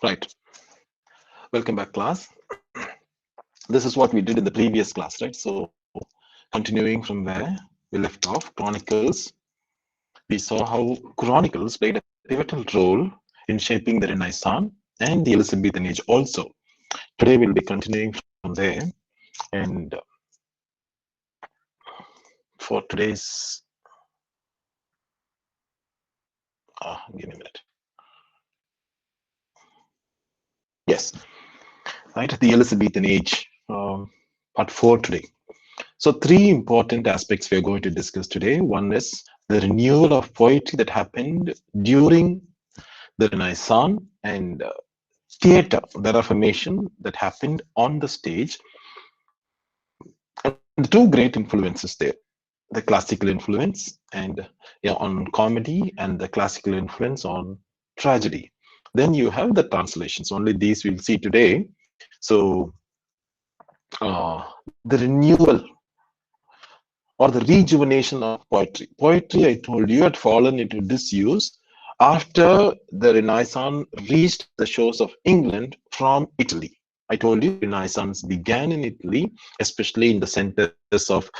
Right. Welcome back, class. This is what we did in the previous class, right? So, continuing from where we left off, Chronicles, we saw how Chronicles played a pivotal role in shaping the Renaissance and the Elizabethan Age also. Today, we'll be continuing from there. And for today's, give me a minute. Yes, right, the Elizabethan Age, part 4 today. So, three important aspects we are going to discuss today. One is the renewal of poetry that happened during the Renaissance and theatre, the Reformation that happened on the stage. And the two great influences there, the classical influence and on comedy and the classical influence on tragedy. Then you have the translations. Only these we'll see today. So the renewal or the rejuvenation of poetry. Poetry, I told you, had fallen into disuse after the Renaissance reached the shores of England from Italy. I told you Renaissance began in Italy, especially in the centers of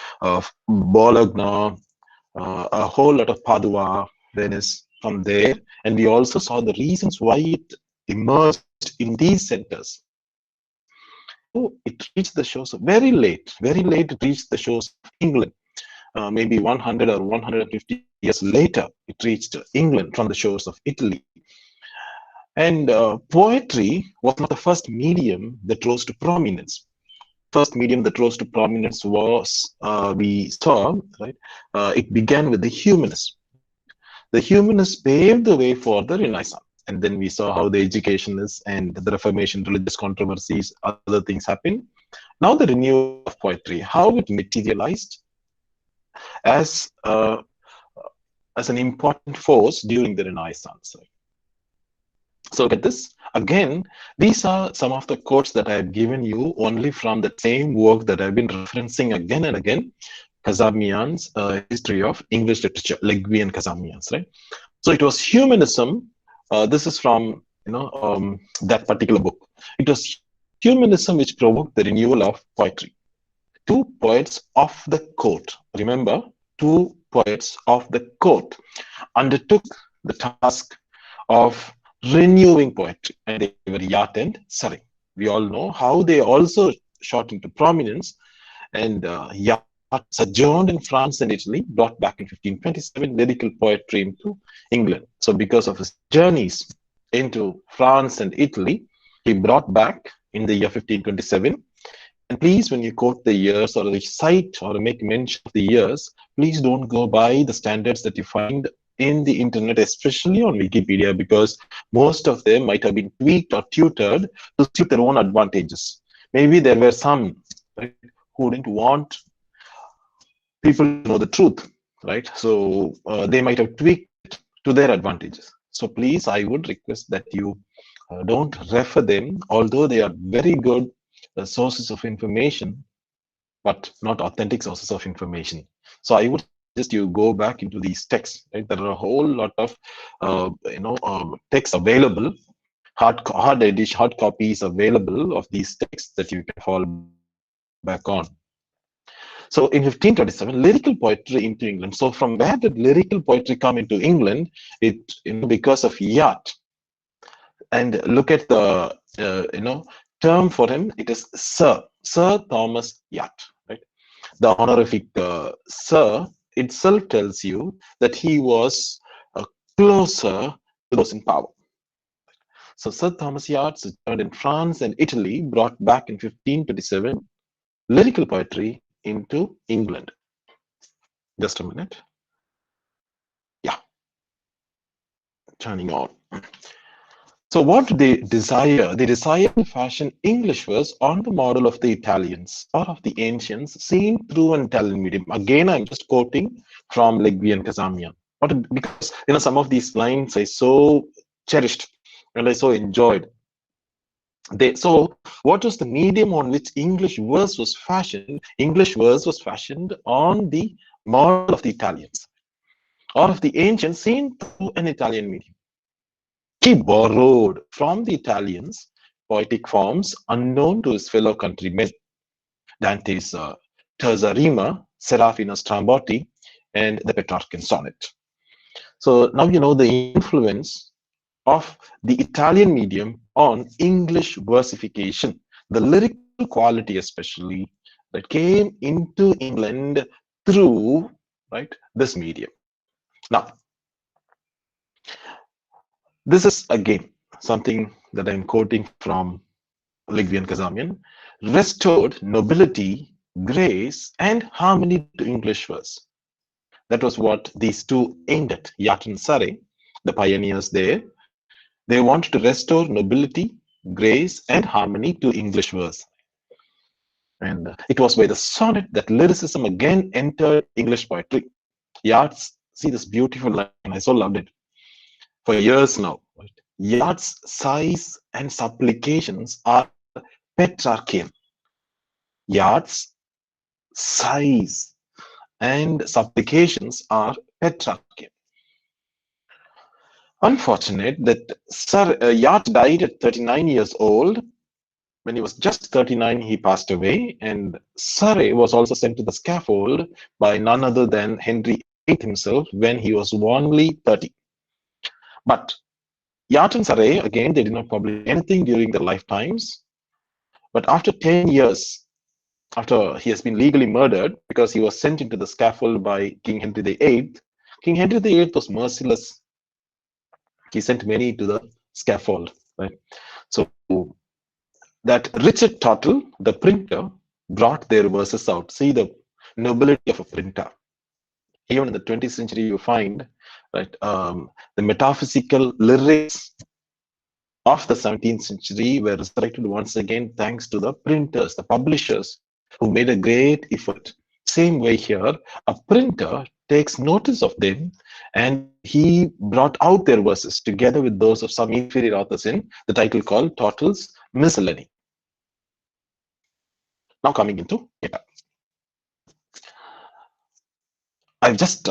Bologna, a whole lot of Padua, Venice from there. And we also saw the reasons why it emerged in these centers. So it reached the shores of very late it reached the shores of England. Maybe 100 or 150 years later, it reached England from the shores of Italy. And poetry was not the first medium that rose to prominence. First medium that rose to prominence was, we saw, right? It began with the humanists. The humanists paved the way for the Renaissance. And then we saw how the educationists and the Reformation, religious controversies, other things happened. Now the renewal of poetry, how it materialized as an important force during the Renaissance. So look at this. Again, these are some of the quotes that I have given you only from the same work that I've been referencing again and again, Kazamian's History of English Literature, Legui and Kazamian's, right? So it was humanism. This is from that particular book. It was humanism which provoked the renewal of poetry. Two poets of the court, remember, two poets of the court undertook the task of renewing poetry, and they were Yacht and Surrey. We all know how they also shot into prominence, and Yacht sojourned in France and Italy, brought back in 1527 lyrical poetry into England. So because of his journeys into France and Italy, he brought back in the year 1527. And please, when you quote the years or recite or make mention of the years, please don't go by the standards that you find in the internet, especially on Wikipedia, because most of them might have been tweaked or tutored to suit their own advantages. Maybe there were some, right, who didn't want people to know the truth, right? So they might have tweaked it to their advantages. So please, I would request that you don't refer them, although they are very good sources of information, but not authentic sources of information. So I would suggest you go back into these texts. Right? There are a whole lot of texts available, hard copies available of these texts that you can fall back on. So in 1527, lyrical poetry into England. So from where did lyrical poetry come into England? It because of Yacht. And look at the term for him. It is Sir Thomas Yacht. Right? The honorific Sir itself tells you that he was closer to those in power. So Sir Thomas Yacht sojourned in France and Italy, brought back in 1527 lyrical poetry into England. Just a minute. Yeah. Turning on. So what do they desire? They desire to fashion English verse on the model of the Italians or of the ancients seen through an Italian medium. Again, I'm just quoting from Legui and Kazamian. Because some of these lines I so cherished and I so enjoyed. So what was the medium on which English verse was fashioned? English verse was fashioned on the model of the Italians or of the ancients seen through an Italian medium. He borrowed from the Italians poetic forms unknown to his fellow countrymen, Dante's Terza Rima, Serafina's Trambotti, and the Petrarchan sonnet. So now you know the influence of the Italian medium on English versification, the lyrical quality especially that came into England through this medium. Now, this is again something that I'm quoting from Ligvi and Kazamian. Restored nobility, grace, and harmony to English verse. That was what these two aimed at. Yat and Surrey, the pioneers there, they wanted to restore nobility, grace, and harmony to English verse. And it was by the sonnet that lyricism again entered English poetry. Yacht's, see this beautiful line, I so loved it for years now. Yacht's sighs and supplications are Petrarchian. Yacht's sighs and supplications are Petrarchian. Unfortunate that Sir Yacht died at 39 years old. When he was just 39, he passed away, and Surrey was also sent to the scaffold by none other than Henry VIII himself when he was only 30. But Yacht and Surrey, again, they did not publish anything during their lifetimes. But after 10 years, after he has been legally murdered because he was sent into the scaffold by King Henry VIII, King Henry VIII was merciless. He sent many to the scaffold. Right? So that Richard Tottle, the printer, brought their verses out. See the nobility of a printer. Even in the 20th century, you find the metaphysical lyrics of the 17th century were resurrected once again thanks to the printers, the publishers, who made a great effort. Same way here, a printer takes notice of them, and he brought out their verses together with those of some inferior authors in the title called Tottle's Miscellany. Now coming into theatre. I've just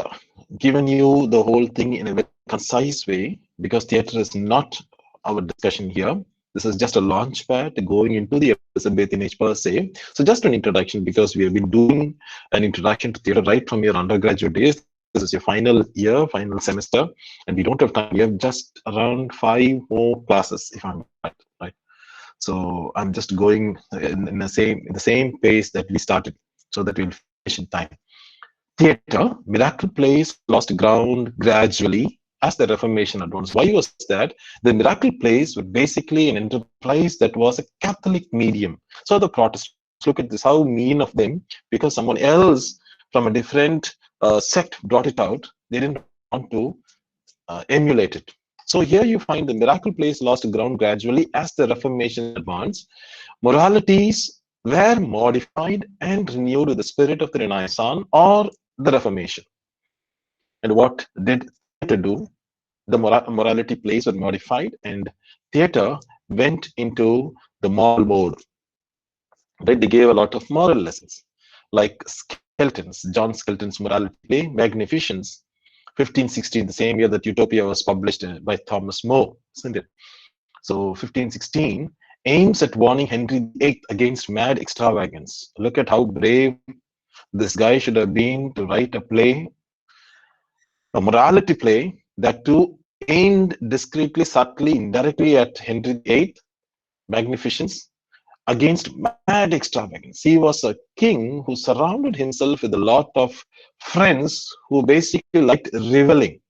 given you the whole thing in a very concise way because theatre is not our discussion here. This is just a launch pad going into the Elizabethan Age per se. So just an introduction because we have been doing an introduction to theatre right from your undergraduate days. This is your final year, final semester, and we don't have time. We have just around 5 more classes, if I'm right. So I'm just going in the same pace that we started, so that we'll finish in time. Theatre, miracle plays lost ground gradually as the Reformation advanced. Why was that? The miracle plays were basically an enterprise that was a Catholic medium. So the Protestants, look at this, how mean of them, because someone else from a different sect brought it out. They didn't want to emulate it. So here you find the miracle plays lost ground gradually as the Reformation advanced. Moralities were modified and renewed with the spirit of the Renaissance or the Reformation. And what did theatre do? The morality plays were modified, and theatre went into the moral mode. Right? They gave a lot of moral lessons, like Skelton's, John Skelton's morality play, Magnificence, 1516, the same year that Utopia was published by Thomas More, isn't it? So 1516 aims at warning Henry VIII against mad extravagance. Look at how brave this guy should have been to write a play, a morality play that too aimed discreetly, subtly, indirectly at Henry VIII, Magnificence, against mad extravagance. He was a king who surrounded himself with a lot of friends who basically liked revelry.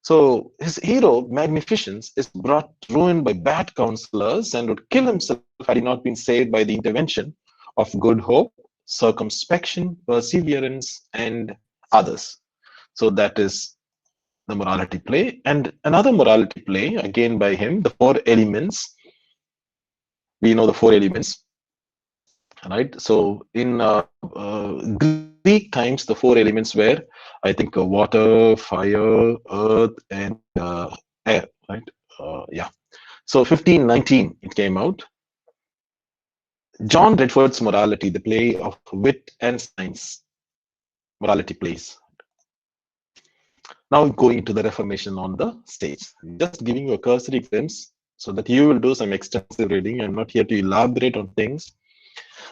So his hero, Magnificence, is brought to ruin by bad counselors and would kill himself had he not been saved by the intervention of good hope, circumspection, perseverance, and others. So that is the morality play. And another morality play, again by him, the Four Elements. We know the Four Elements, right? So in Greek times, the four elements were, I think, water, fire, earth, and air, right? Yeah. So 1519, it came out. John Redford's Morality, the play of wit and science, morality plays. Now going into the Reformation on the stage. Just giving you a cursory glimpse so that you will do some extensive reading. I'm not here to elaborate on things.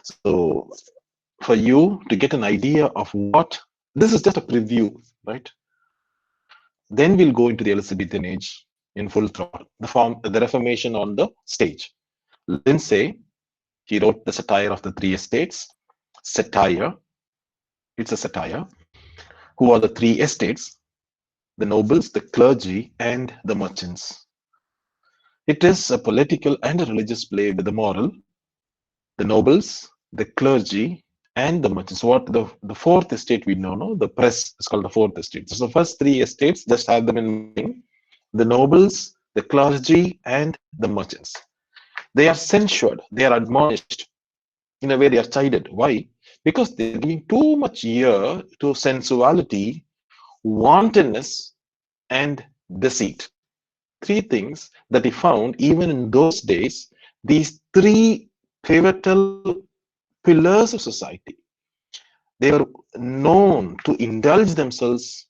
So for you to get an idea of what, this is just a preview, right? Then we'll go into the Elizabethan Age in full throttle, the Reformation on the stage. Lindsay, he wrote the Satire of the Three Estates. Satire, it's a satire. Who are the three estates? The nobles, the clergy, and the merchants. It is a political and a religious play with the moral, the nobles, the clergy, and the merchants. What the fourth estate we know, no? The press is called the fourth estate. So the first three estates, just have them in mind. The nobles, the clergy, and the merchants. They are censured, they are admonished. In a way, they are chided. Why? Because they are giving too much ear to sensuality, wantonness, and deceit. Three things that he found even in those days, these three pivotal pillars of society. They were known to indulge themselves.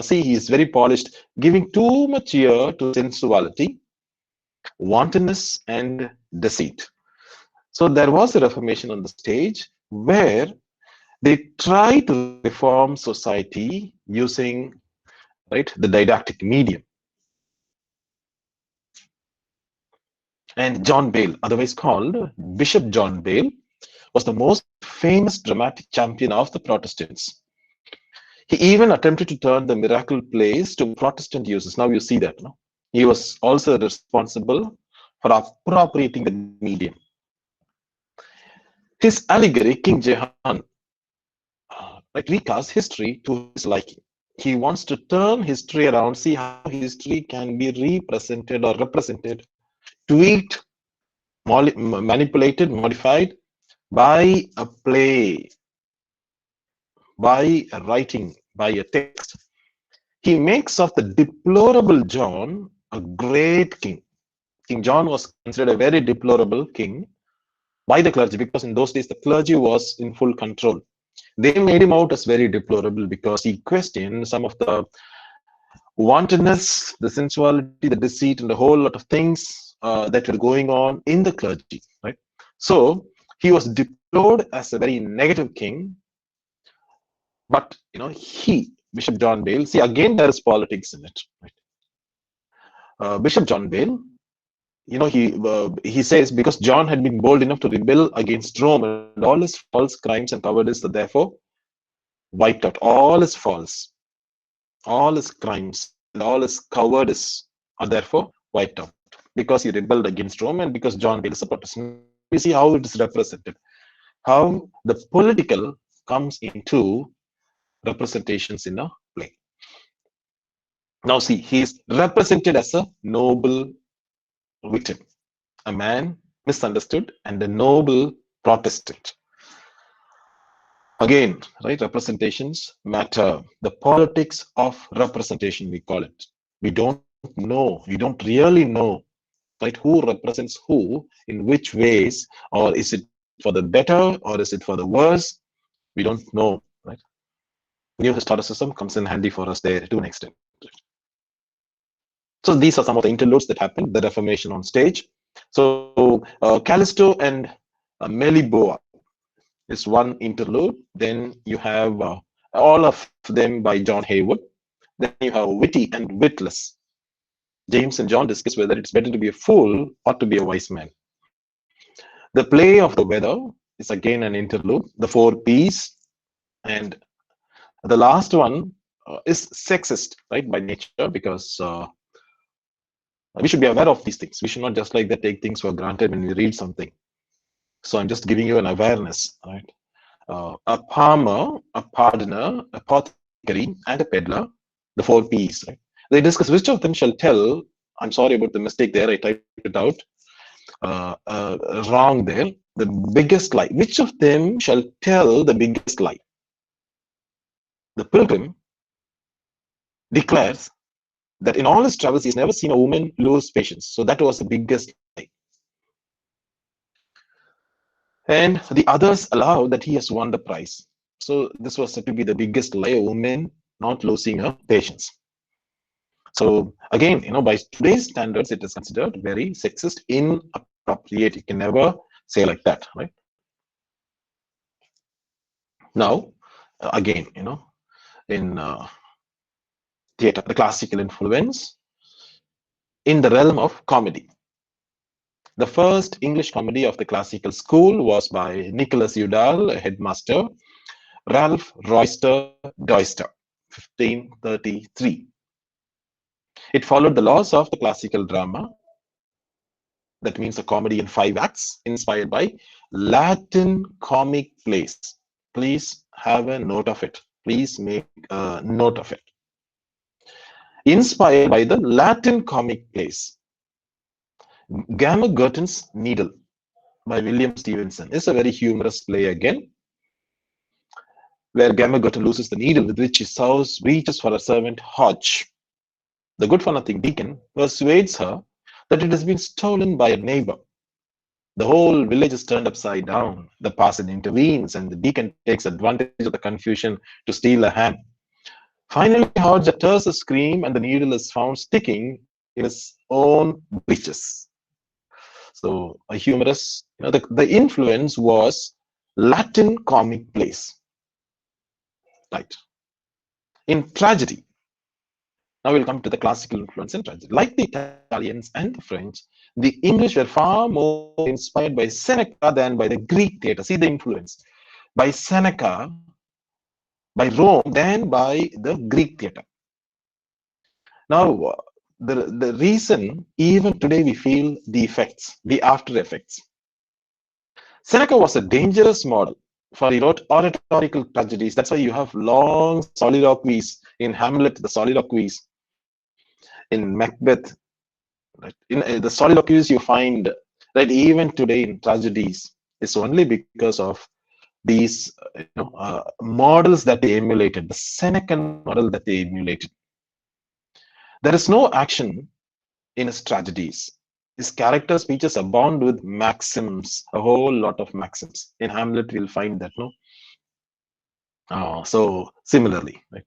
See, he is very polished, giving too much ear to sensuality, wantonness, and deceit. So there was a reformation on the stage where they tried to reform society using, right, the didactic medium. And John Bale, otherwise called Bishop John Bale, was the most famous dramatic champion of the Protestants. He even attempted to turn the miracle plays to Protestant uses. Now you see that. No? He was also responsible for appropriating the medium. His allegory, King Jehan, recasts history to his liking. He wants to turn history around, see how history can be represented or represented, tweaked, manipulated, modified by a play, by a writing, by a text. He makes of the deplorable John a great king. King John was considered a very deplorable king by the clergy because in those days the clergy was in full control. They made him out as very deplorable because he questioned some of the wantonness, the sensuality, the deceit, and a whole lot of things that were going on in the clergy. Right. So he was deplored as a very negative king. But Bishop John Bale, see again there is politics in it. Right? Bishop John Bale, he says because John had been bold enough to rebel against Rome and all his false crimes and cowardice are therefore wiped out. All his faults, all his crimes, and all his cowardice are therefore wiped out because he rebelled against Rome and because John Bale is a Protestant. You see how it is represented, how the political comes into representations in a play. Now see, he is represented as a noble victim, a man misunderstood and a noble Protestant. Again, right, representations matter. The politics of representation, we call it. We don't really know, right, who represents who, in which ways, or is it for the better or is it for the worse? We don't know, right? New historicism comes in handy for us there to an extent. So these are some of the interludes that happened, the Reformation on stage. So Callisto and Meliboa is one interlude. Then you have all of them by John Haywood. Then you have Witty and Witless. James and John discuss whether it's better to be a fool or to be a wise man. The play of the weather is again an interlude. The four P's, and the last one is sexist, right, by nature, because we should be aware of these things. We should not just like that take things for granted when we read something. So I'm just giving you an awareness, right? A palmer, a pardoner, a apothecary, and a peddler, the four P's, right? They discuss which of them shall tell. I'm sorry about the mistake there. I typed it out wrong there. The biggest lie. Which of them shall tell the biggest lie? The pilgrim declares that in all his travels, he's never seen a woman lose patience. So that was the biggest lie. And the others allow that he has won the prize. So this was said to be the biggest lie, a woman not losing her patience. So again, by today's standards, it is considered very sexist, inappropriate. You can never say like that, right? Now, again, in theater, the classical influence in the realm of comedy. The first English comedy of the classical school was by Nicholas Udall, a headmaster, Ralph Royster Doyster, 1533. It followed the laws of the classical drama, that means a comedy in 5 acts, inspired by Latin comic plays. Please have a note of it. Please make a note of it. Inspired by the Latin comic plays. Gamma Gurton's Needle by William Stevenson is a very humorous play again, where Gamma Gurton loses the needle with which he reaches for her servant Hodge. The good for nothing deacon persuades her that it has been stolen by a neighbor. The whole village is turned upside down. The parson intervenes, and the deacon takes advantage of the confusion to steal a ham. Finally, Hodge utters a scream, and the needle is found sticking in his own breeches. So, a humorous, the influence was Latin comic plays, right? In tragedy, now we'll come to the classical influence in tragedy. Like the Italians and the French, the English were far more inspired by Seneca than by the Greek theatre. See the influence. By Seneca, by Rome, than by the Greek theatre. Now, the reason, even today we feel the effects, the after effects. Seneca was a dangerous model, for he wrote oratorical tragedies. That's why you have long soliloquies in Hamlet, the soliloquies in Macbeth. Right? In the soliloquies you find, right, even today in tragedies, is only because of these models that they emulated, the Senecan model that they emulated. There is no action in his tragedies. His character speeches abound with maxims, a whole lot of maxims. In Hamlet, we'll find that, no? So similarly, right?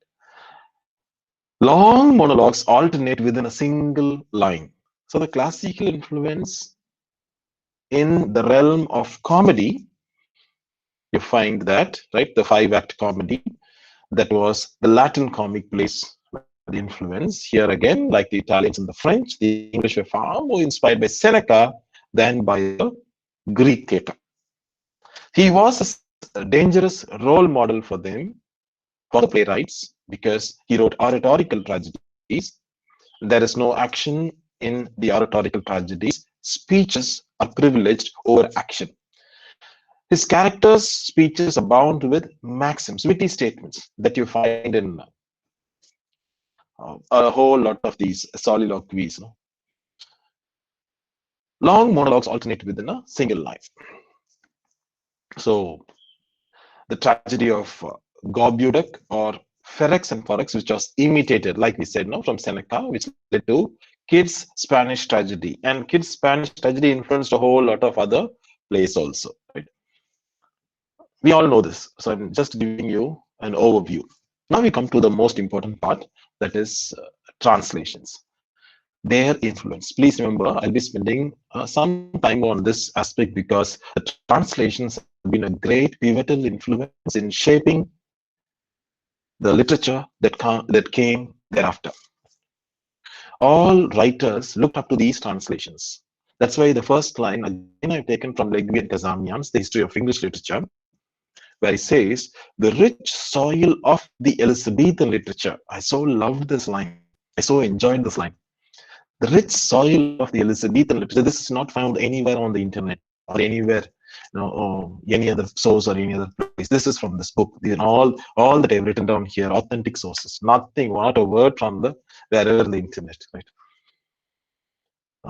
Long monologues alternate within a single line. So the classical influence in the realm of comedy, you find that, right? The 5-act comedy, that was the Latin comic plays, the influence. Here again, like the Italians and the French, the English were far more inspired by Seneca than by the Greek theatre. He was a dangerous role model for them, for the playwrights, because he wrote oratorical tragedies. There is no action in the oratorical tragedies. Speeches are privileged over action. His characters' speeches abound with maxims, witty statements that you find in a whole lot of these soliloquies. Long monologues alternate within a single line. So, the tragedy of Gorbuduc or Ferex and Forex, which was imitated, like we said, from Seneca, which led to Kidd's Spanish tragedy. And Kidd's Spanish tragedy influenced a whole lot of other plays also. Right? We all know this, so I'm just giving you an overview. Now we come to the most important part, that is translations. Their influence. Please remember, I'll be spending some time on this aspect because the translations have been a great pivotal influence in shaping the literature that came thereafter. All writers looked up to these translations. That's why the first line, again, I've taken from Legge and Kazamian's The History of English Literature, where he says, the rich soil of the Elizabethan literature. I so loved this line. I so enjoyed this line. The rich soil of the Elizabethan literature. This is not found anywhere on the internet or anywhere, or any other source or any other place. This is from this book. All that I've written down here, authentic sources. Nothing, not a word from wherever the internet. Right?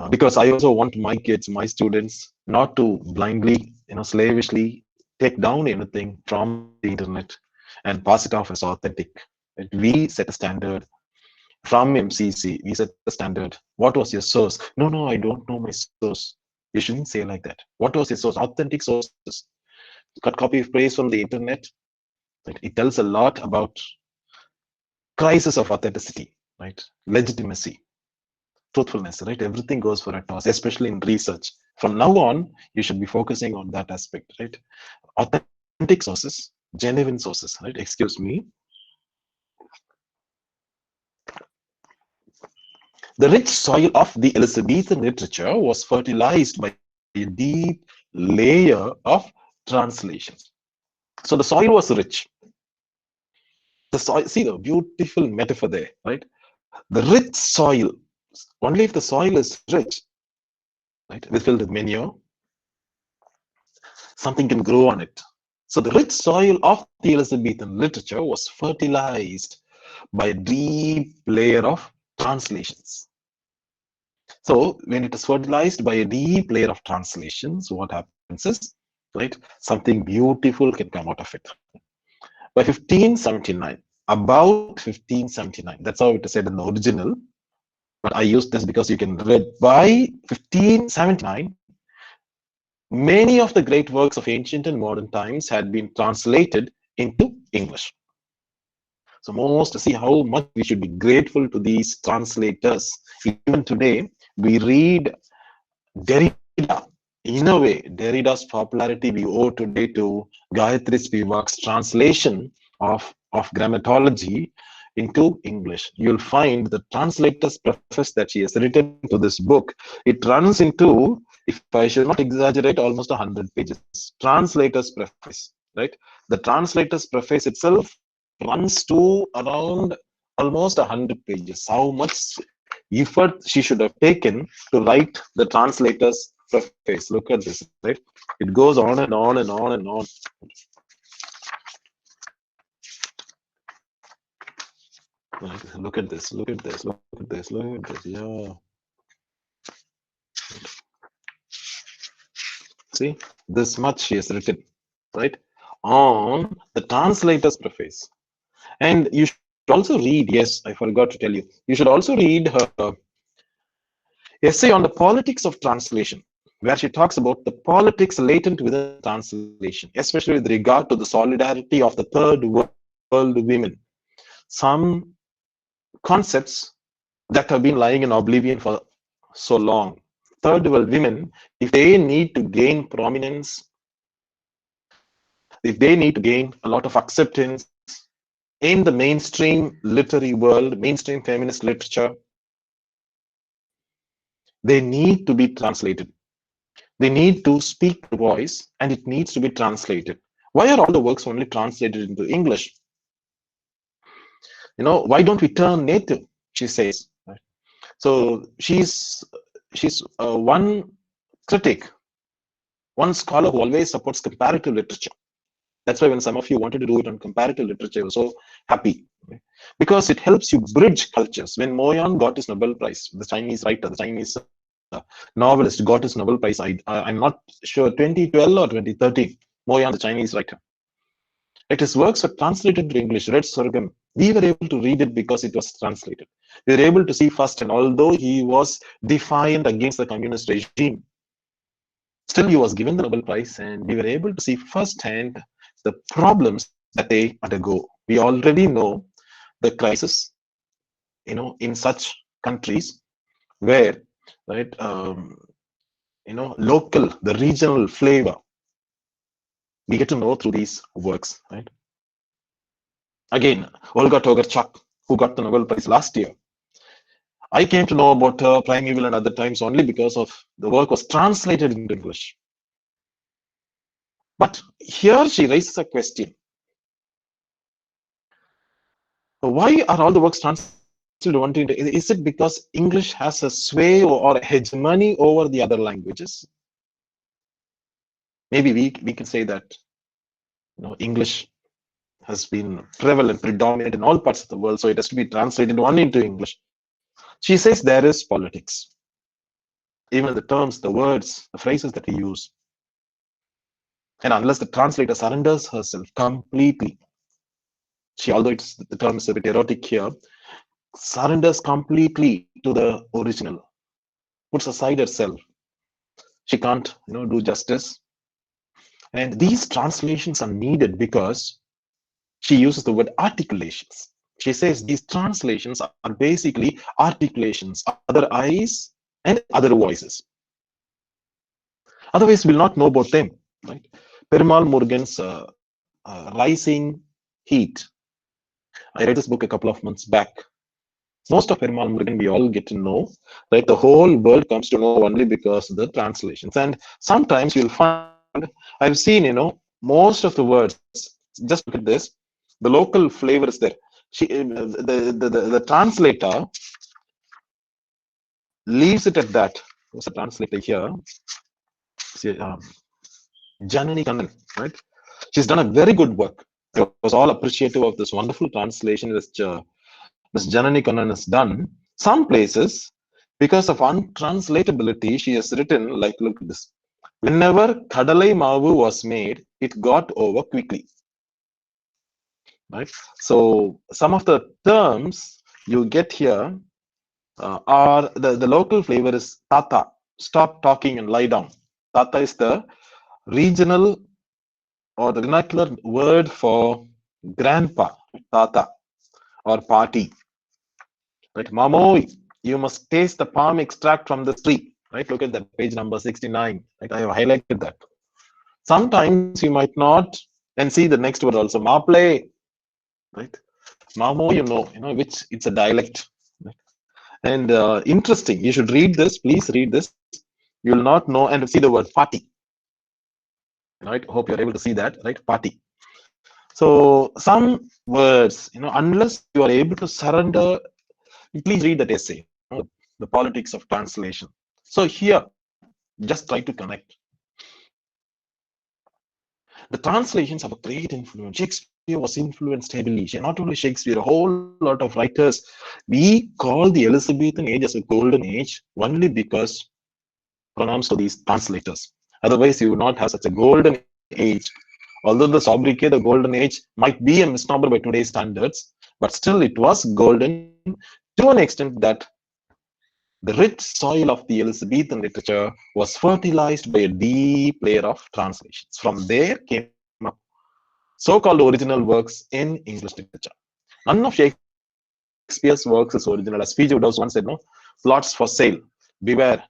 Because I also want my kids, my students, not to blindly, slavishly take down anything from the internet and pass it off as authentic. Right? We set a standard. From MCC, we set the standard. What was your source? No, I don't know my source. You shouldn't say like that. What was your source? Authentic sources. Cut copy of praise from the internet. It tells a lot about crisis of authenticity. right? Legitimacy, truthfulness, right? Everything goes for a toss, especially in research. From now on, you should be focusing on that aspect, right? Authentic sources, genuine sources, right? Excuse me. The rich soil of the Elizabethan literature was fertilized by a deep layer of translations. So the soil was rich. The soil, see the beautiful metaphor there, right? The rich soil, only if the soil is rich, right, with filled with manure, something can grow on it. So the rich soil of the Elizabethan literature was fertilized by a deep layer of translations. So when it is fertilized by a deep layer of translations, what happens is, right, something beautiful can come out of it. By 1579, about 1579, that's how it is said in the original, but I use this because you can read by 1579, many of the great works of ancient and modern times had been translated into English. So most see how much we should be grateful to these translators. Even today, we read Derrida. In a way, Derrida's popularity we owe today to Gayatri Spivak's translation of grammatology into English. You'll find the translator's preface that she has written to this book. It runs into, if I should not exaggerate, almost 100 pages. Translator's preface, right? The translator's preface itself runs to around almost 100 pages. How much effort she should have taken to write the translator's preface. Look at this, right? It goes on and on and on and on. Look at this, look at this, look at this, look at this. Yeah. See, this much she has written, right? On the translator's preface. And you should also read, yes, I forgot to tell you, you should also read her essay on the politics of translation, where she talks about the politics latent within translation, especially with regard to the solidarity of the third world women. Some concepts that have been lying in oblivion for so long. Third world women, if they need to gain prominence, if they need to gain a lot of acceptance in the mainstream literary world, mainstream feminist literature, they need to be translated. They need to speak the voice and it needs to be translated. Why are all the works only translated into English? Why don't we turn native? She says. Right? So she's one critic, one scholar who always supports comparative literature. That's why when some of you wanted to do it on comparative literature, I was so happy. Right? Because it helps you bridge cultures. When Moyan got his Nobel Prize, the Chinese writer, the Chinese novelist got his Nobel Prize, I'm not sure, 2012 or 2013, Moyan, the Chinese writer. His works were translated to English, Red Sorghum. We were able to read it because it was translated. We were able to see first, and although he was defiant against the communist regime, still he was given the Nobel Prize, and we were able to see firsthand the problems that they undergo. We already know the crisis, in such countries where, right, local, the regional flavor, we get to know through these works, right? Again, Olga Tokarczuk, who got the Nobel Prize last year. I came to know about her, Primeval and other times only because of the work was translated into English. But here she raises a question. Why are all the works translated only into? Is it because English has a sway or a hegemony over the other languages? Maybe we can say that English has been prevalent, predominant in all parts of the world, so it has to be translated only into English. She says there is politics. Even the terms, the words, the phrases that we use. And unless the translator surrenders herself completely, although the term is a bit erotic here, surrenders completely to the original, puts aside herself, she can't, do justice. And these translations are needed because she uses the word articulations. she says these translations are basically articulations, other eyes and other voices. Otherwise, we'll not know about them. Right? Perumal Murugan's Rising Heat. I read this book a couple of months back. Most of Perumal Murugan we all get to know. Right? The whole world comes to know only because of the translations. And sometimes you'll find, I've seen, most of the words, just look at this, the local flavor is there. The translator leaves it at that. What's the translator here? See, Janani Kannan, right? She's done a very good work. I was all appreciative of this wonderful translation which Ms. Janani Kannan has done. Some places, because of untranslatability, she has written, like, look at this. Whenever Kadalai Mavu was made, it got over quickly. Right? So some of the terms you get here are the local flavor is Tata. Stop talking and lie down. Tata is the regional or the vernacular word for grandpa, Tata, or party. Right? Mamoi, you must taste the palm extract from this tree. Right? Look at that page number 69. Right? I have highlighted that. Sometimes you might not, and see the next word also, Maple. Right? Mamo, which it's a dialect. Right? And interesting, you should read this, please read this. You will not know and see the word party. Right? Hope you're able to see that, right? Party. So some words, unless you are able to surrender, please read that essay, The Politics of Translation. So here, just try to connect. The translations have a great influence. Shakespeare was influenced heavily. Not only Shakespeare, a whole lot of writers. We call the Elizabethan age as a golden age only because pronounced to these translators. Otherwise, you would not have such a golden age. Although the sobriquet, the golden age, might be a misnomer by today's standards, but still it was golden to an extent that the rich soil of the Elizabethan literature was fertilized by a deep layer of translations. From there came up so-called original works in English literature. None of Shakespeare's works is original. As P.J. Woodhouse once said, no, plots for sale. Beware.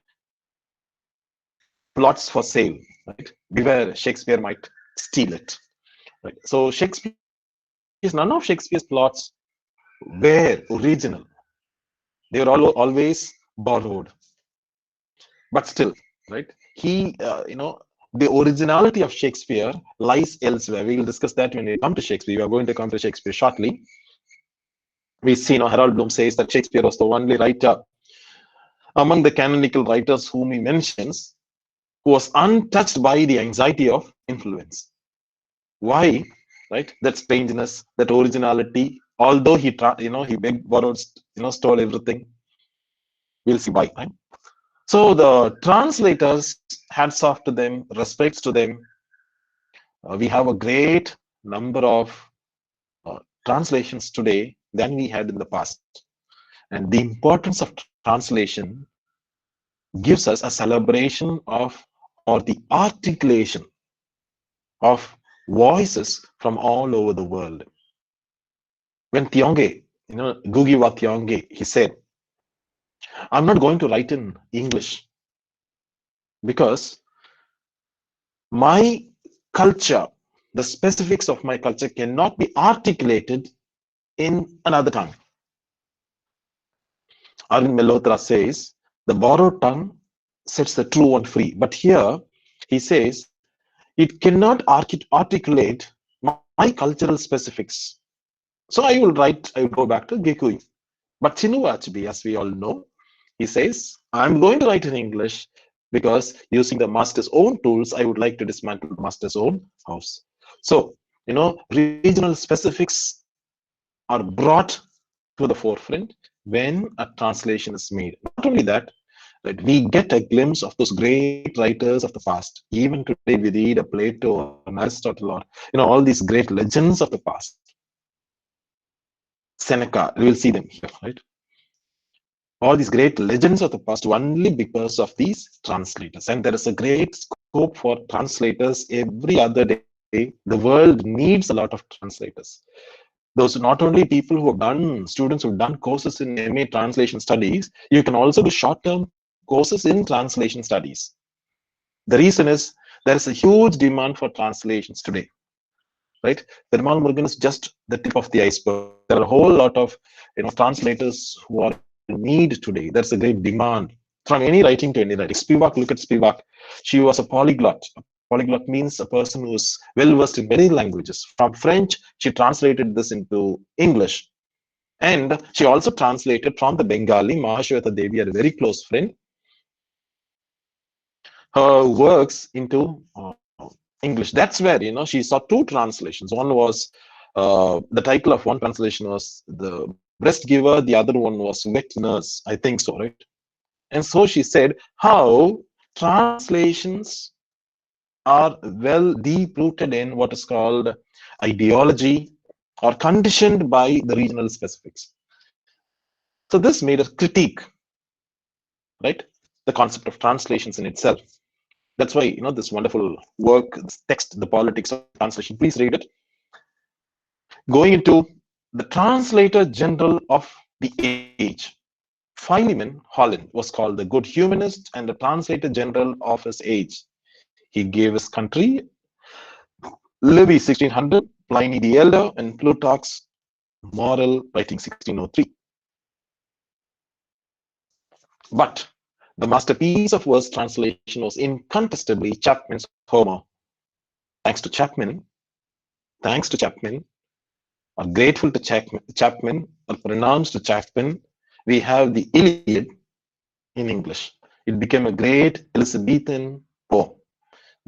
Plots for sale. Right? Beware, Shakespeare might steal it. Right? So none of Shakespeare's plots were original. They were always borrowed. But still, right? The originality of Shakespeare lies elsewhere. We will discuss that when we come to Shakespeare. We are going to come to Shakespeare shortly. We see, Harold Bloom says that Shakespeare was the only writer among the canonical writers whom he mentions who was untouched by the anxiety of influence. Why? Right? That strangeness, that originality. Although he begged, borrowed, stole everything. We'll see why. Right? So the translators, hats off to them, respects to them. We have a great number of translations today than we had in the past. And the importance of translation gives us a celebration of, or the articulation of voices from all over the world. When Thionge, Ngugi wa Thiong'e, he said, I'm not going to write in English because my culture, the specifics of my culture cannot be articulated in another tongue. Arvind Malhotra says, the borrowed tongue sets the true one free. But here he says, it cannot articulate my cultural specifics. So I will go back to Gikuyu. But Chinua Achebe, as we all know, he says, I'm going to write in English because using the master's own tools, I would like to dismantle the master's own house. So, regional specifics are brought to the forefront when a translation is made. Not only that, we get a glimpse of those great writers of the past. Even today, we read a Plato or an Aristotle or all these great legends of the past. Seneca, we will see them here, right? All these great legends of the past only because of these translators. And there is a great scope for translators every other day. The world needs a lot of translators. Those not only people who have done, students who've done courses in MA translation studies, you can also do short-term courses in translation studies. The reason is there is a huge demand for translations today, right? Perumal Murugan is just the tip of the iceberg. There are a whole lot of translators who are in need today. There's a great demand from any writing to any writing. Spivak, look at Spivak. She was a polyglot. A polyglot means a person who's well versed in many languages. From French, she translated this into English. And she also translated from the Bengali. Mahashweta Devi, a very close friend, her works into English. That's where she saw two translations. One was the title of one translation was The Breast Giver, the other one was Wet Nurse. I think so, right? And so she said how translations are well deep rooted in what is called ideology or conditioned by the regional specifics. So this made a critique, right? The concept of translations in itself. That's why this wonderful work, this text, The Politics of Translation. Please read it. Going into the translator general of the age. Philemon Holland was called the good humanist and the translator general of his age. He gave his country Livy 1600, Pliny the Elder, and Plutarch's moral writing 1603. But the masterpiece of verse translation was incontestably Chapman's Homer. Thanks to Chapman, or grateful to Chapman, or pronounced to Chapman, we have the Iliad in English. It became a great Elizabethan poem.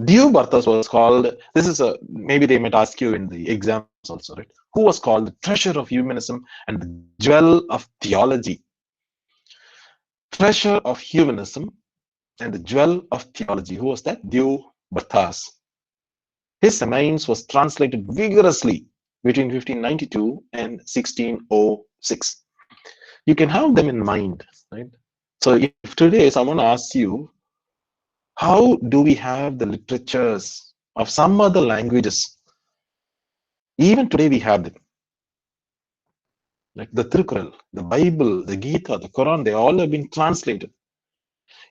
Diobarthus was called, this is maybe they might ask you in the exams also, right? Who was called the treasure of humanism and the jewel of theology. Treasure of humanism and the jewel of theology. Who was that? Diobarthus. His Semains was translated vigorously between 1592 and 1606. You can have them in mind, right? So if today someone asks you, how do we have the literatures of some other languages? Even today we have them. Like the Tirukkural, the Bible, the Gita, the Quran, they all have been translated.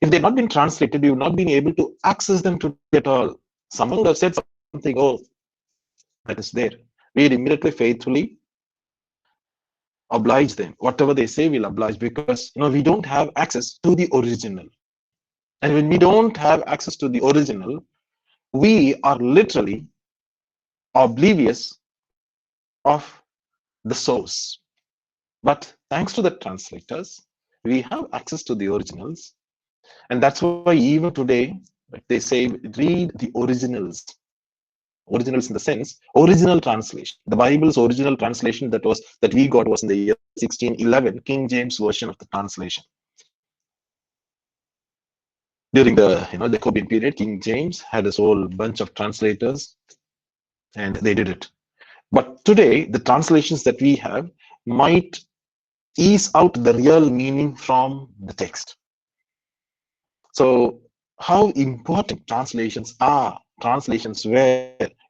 If they've not been translated, you've not been able to access them today at all. Someone would have said something, oh, that is there. We'd immediately, faithfully oblige them. Whatever they say, we'll oblige because we don't have access to the original. And when we don't have access to the original, we are literally oblivious of the source. But thanks to the translators, we have access to the originals. And that's why even today, they say, read the originals. Originals in the sense, original translation. The Bible's original translation that we got was in the year 1611, King James version of the translation. During the Jacobean period, King James had his whole bunch of translators, and they did it. But today, the translations that we have might ease out the real meaning from the text. So, how important translations were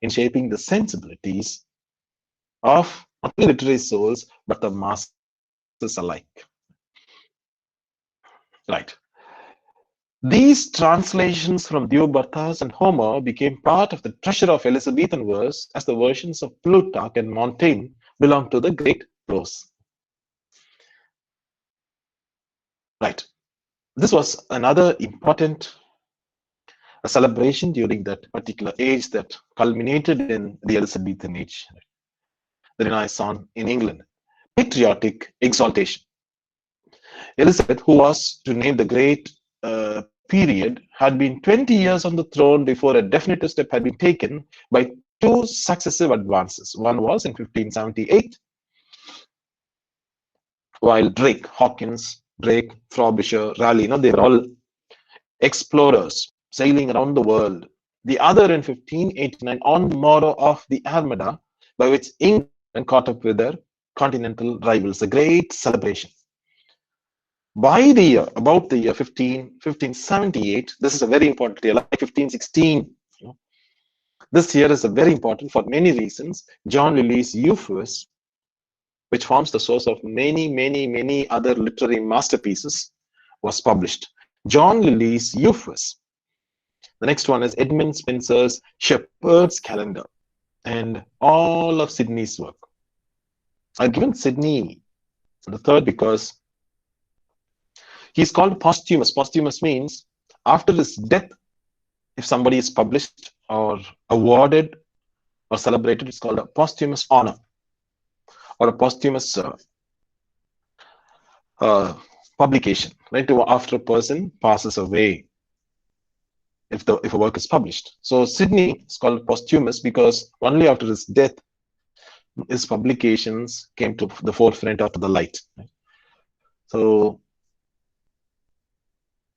in shaping the sensibilities of not only literary souls, but the masses alike. Right. These translations from Diobarthus and Homer became part of the treasure of Elizabethan verse as the versions of Plutarch and Montaigne belong to the great prose. Right. This was another important celebration during that particular age that culminated in the Elizabethan Age, the Renaissance in England. Patriotic exaltation. Elizabeth, who was to name the great period, had been 20 years on the throne before a definitive step had been taken by two successive advances. One was in 1578, while Hawkins, Frobisher, Raleigh, they were all explorers sailing around the world. The other in 1589 on Moro of the Armada, by which England caught up with their continental rivals, a great celebration. By about the year 1578, this is a very important year, like 1516. This year is very important for many reasons. John Lilly's Euphues which forms the source of many, many, many other literary masterpieces, was published. John Lilly's Euphus. The next one is Edmund Spenser's Shepherd's Calendar, and all of Sidney's work. I've given Sidney the third because he's called posthumous. Posthumous means after his death, if somebody is published or awarded or celebrated, it's called a posthumous honor or a posthumous publication, right? After a person passes away, if a work is published. So Sidney is called posthumous because only after his death, his publications came to the forefront or to the light. Right? So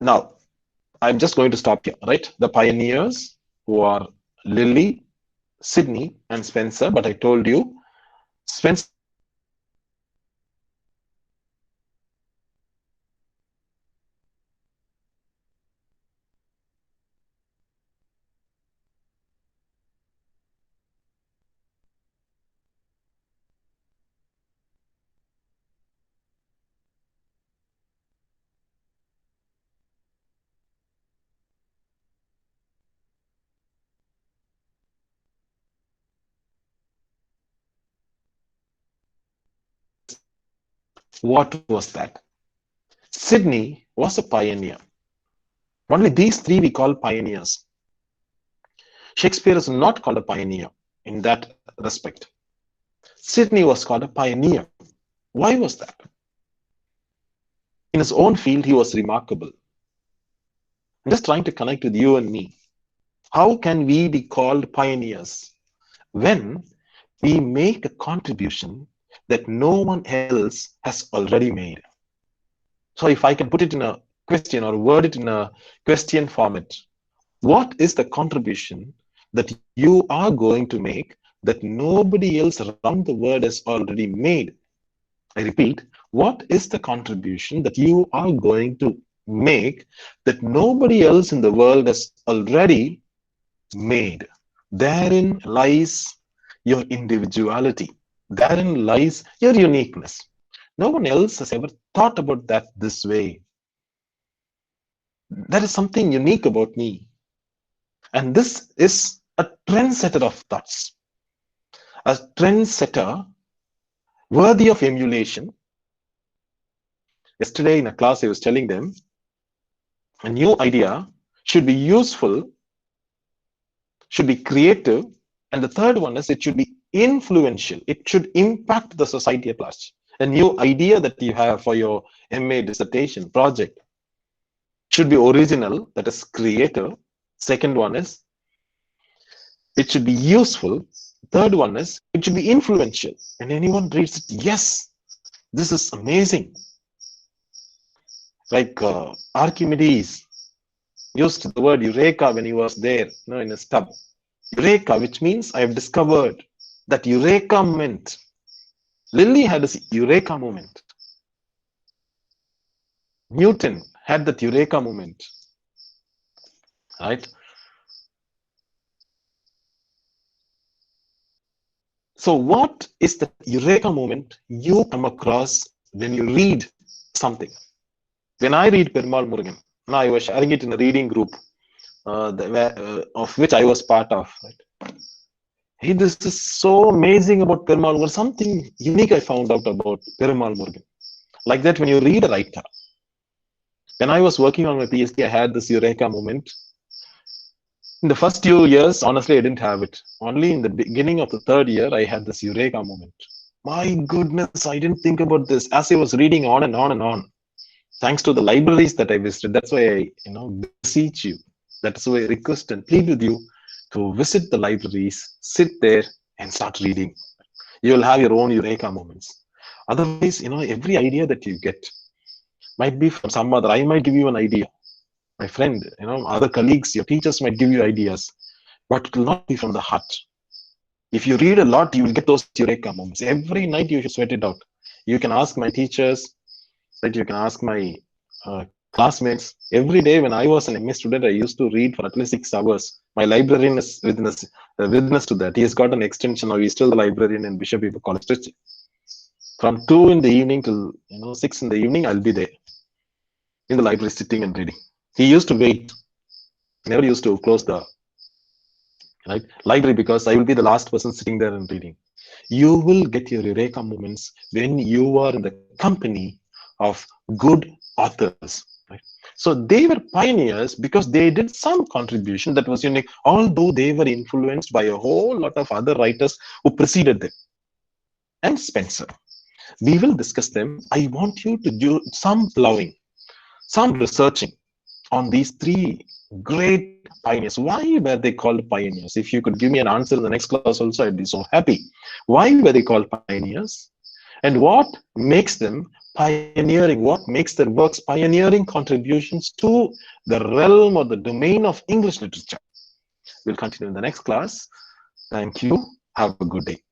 now I'm just going to stop here, right? The pioneers who are Lilly, Sidney, and Spenser, but I told you Spenser what was that? Sidney was a pioneer. Only these three we call pioneers. Shakespeare is not called a pioneer in that respect. Sidney was called a pioneer. Why was that? In his own field, he was remarkable. I'm just trying to connect with you and me. How can we be called pioneers when we make a contribution that no one else has already made? So if I can put it in a question or word it in a question format, what is the contribution that you are going to make that nobody else around the world has already made? I repeat, what is the contribution that you are going to make that nobody else in the world has already made? Therein lies your individuality. Therein lies your uniqueness. No one else has ever thought about that this way. There is something unique about me. And this is a trendsetter of thoughts, a trendsetter worthy of emulation. Yesterday in a class, I was telling them a new idea should be useful, should be creative, and the third one is it should be influential. It should impact the society at large. A new idea that you have for your MA dissertation project should be original, that is creative. Second one is it should be useful. Third one is it should be influential. And anyone reads it, yes, this is amazing. Like Archimedes used the word eureka when he was there, in his tub. Eureka, which means I have discovered. That eureka moment. Lilly had this eureka moment. Newton had that eureka moment. Right? So what is the eureka moment you come across when you read something? When I read Perumal Murugan, now I was sharing it in a reading group of which I was part of. Right? Hey, this is so amazing about Perumal Murugan. Something unique I found out about Perumal Murugan. Like that, when you read a writer. When I was working on my PhD, I had this eureka moment. In the first 2 years, honestly, I didn't have it. Only in the beginning of the third year, I had this eureka moment. My goodness, I didn't think about this. As I was reading on and on and on, thanks to the libraries that I visited, that's why I, beseech you. That's why I request and plead with you to visit the libraries, sit there and start reading. You will have your own eureka moments. Otherwise, every idea that you get might be from some other. I might give you an idea. My friend, other colleagues, your teachers might give you ideas, but it will not be from the heart. If you read a lot, you will get those eureka moments. Every night you should sweat it out. You can ask my teachers, that you can ask my classmates. Every day when I was an MA student, I used to read for at least 6 hours. My librarian is witness to that. He has got an extension, or he's still the librarian in Bishop College. From 2 in the evening till 6 in the evening, I'll be there in the library sitting and reading. He used to wait, never used to close the library because I will be the last person sitting there and reading. You will get your eureka moments when you are in the company of good authors. Right? So they were pioneers because they did some contribution that was unique, although they were influenced by a whole lot of other writers who preceded them. And Spencer. We will discuss them. I want you to do some plowing, some researching on these three great pioneers. Why were they called pioneers? If you could give me an answer in the next class also, I'd be so happy. Why were they called pioneers? And what makes them pioneering? What makes their works pioneering contributions to the realm or the domain of English literature? We'll continue in the next class. Thank you. Have a good day.